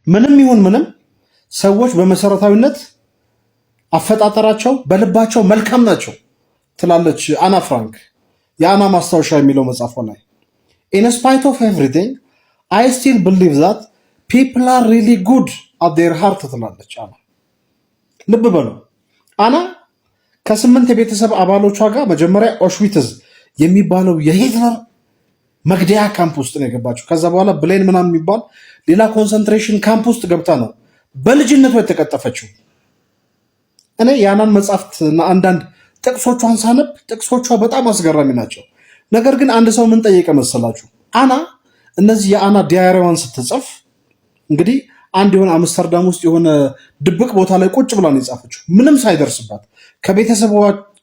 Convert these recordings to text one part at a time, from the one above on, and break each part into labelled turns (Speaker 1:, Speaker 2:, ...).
Speaker 1: ምንም ይሁን ምንም ሰዎች በመሰረታዊነት አፈጣጠራቸው በልባቸው መልካም ናቸው ትላለች አና ፍራንክ የአና ማስታወሻ የሚለው መጽሐፏ ላይ in spite of everything I still believe that people are really good at their heart ትላለች አና። ልብ በሉ አና ከ8 የቤተሰብ አባሎቿ ጋር መጀመሪያ ኦሽዊትዝ የሚባለው የሂትለር መግደያ ካምፕ ውስጥ ነው የገባችው። ከዛ በኋላ ብሌን ምናምን የሚባል ሌላ ኮንሰንትሬሽን ካምፕ ውስጥ ገብታ ነው በልጅነቷ የተቀጠፈችው። እኔ የአናን መጽሐፍትና አንዳንድ ጥቅሶቿን ሳነብ ጥቅሶቿ በጣም አስገራሚ ናቸው። ነገር ግን አንድ ሰው ምን ጠየቀ መሰላችሁ? አና እነዚህ የአና ዲያሪዋን ስትጽፍ እንግዲህ አንድ የሆነ አምስተርዳም ውስጥ የሆነ ድብቅ ቦታ ላይ ቁጭ ብላ ነው የጻፈችው፣ ምንም ሳይደርስባት።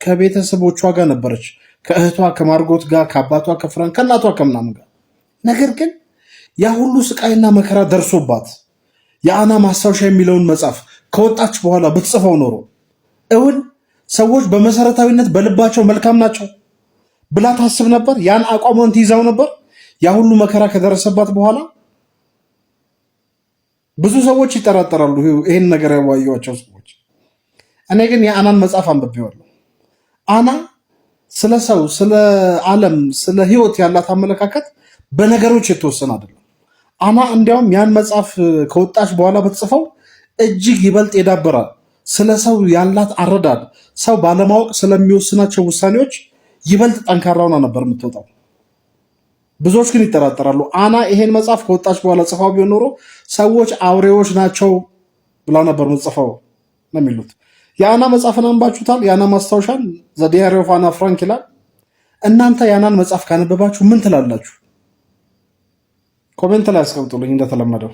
Speaker 1: ከቤተሰቦቿ ጋር ነበረች፣ ከእህቷ ከማርጎት ጋር፣ ከአባቷ ከፍራንክ፣ ከእናቷ ከምናምን ጋር። ነገር ግን ያ ሁሉ ስቃይና መከራ ደርሶባት የአና ማስታወሻ የሚለውን መጽሐፍ ከወጣች በኋላ ብትጽፈው ኖሮ እውን ሰዎች በመሰረታዊነት በልባቸው መልካም ናቸው ብላ ታስብ ነበር? ያን አቋሟን ትይዛው ነበር? ያ ሁሉ መከራ ከደረሰባት በኋላ ብዙ ሰዎች ይጠራጠራሉ፣ ይሄን ነገር ያዋዩዋቸው ሰዎች። እኔ ግን የአናን መጽሐፍ አንብቤዋለሁ። አና ስለ ሰው፣ ስለ ዓለም፣ ስለ ህይወት ያላት አመለካከት በነገሮች የተወሰነ አይደለም። አና እንዲያውም ያን መጽሐፍ ከወጣች በኋላ ብትጽፈው እጅግ ይበልጥ የዳበራል። ስለ ሰው ያላት አረዳድ፣ ሰው ባለማወቅ ስለሚወስናቸው ውሳኔዎች ይበልጥ ጠንካራውና ነበር የምትወጣው። ብዙዎች ግን ይጠራጠራሉ። አና ይሄን መጽሐፍ ከወጣች በኋላ ጽፋው ቢሆን ኖሮ ሰዎች አውሬዎች ናቸው ብላ ነበር ምጽፈው ነው የሚሉት። የአና መጽሐፍን አንባችሁታል? የአና ማስታወሻን ዘ ዲያሪ ኦፍ አና ፍራንክ ይላል። እናንተ የአናን መጽሐፍ ካነበባችሁ ምን ትላላችሁ? ኮሜንት ላይ አስቀምጡልኝ እንደተለመደው።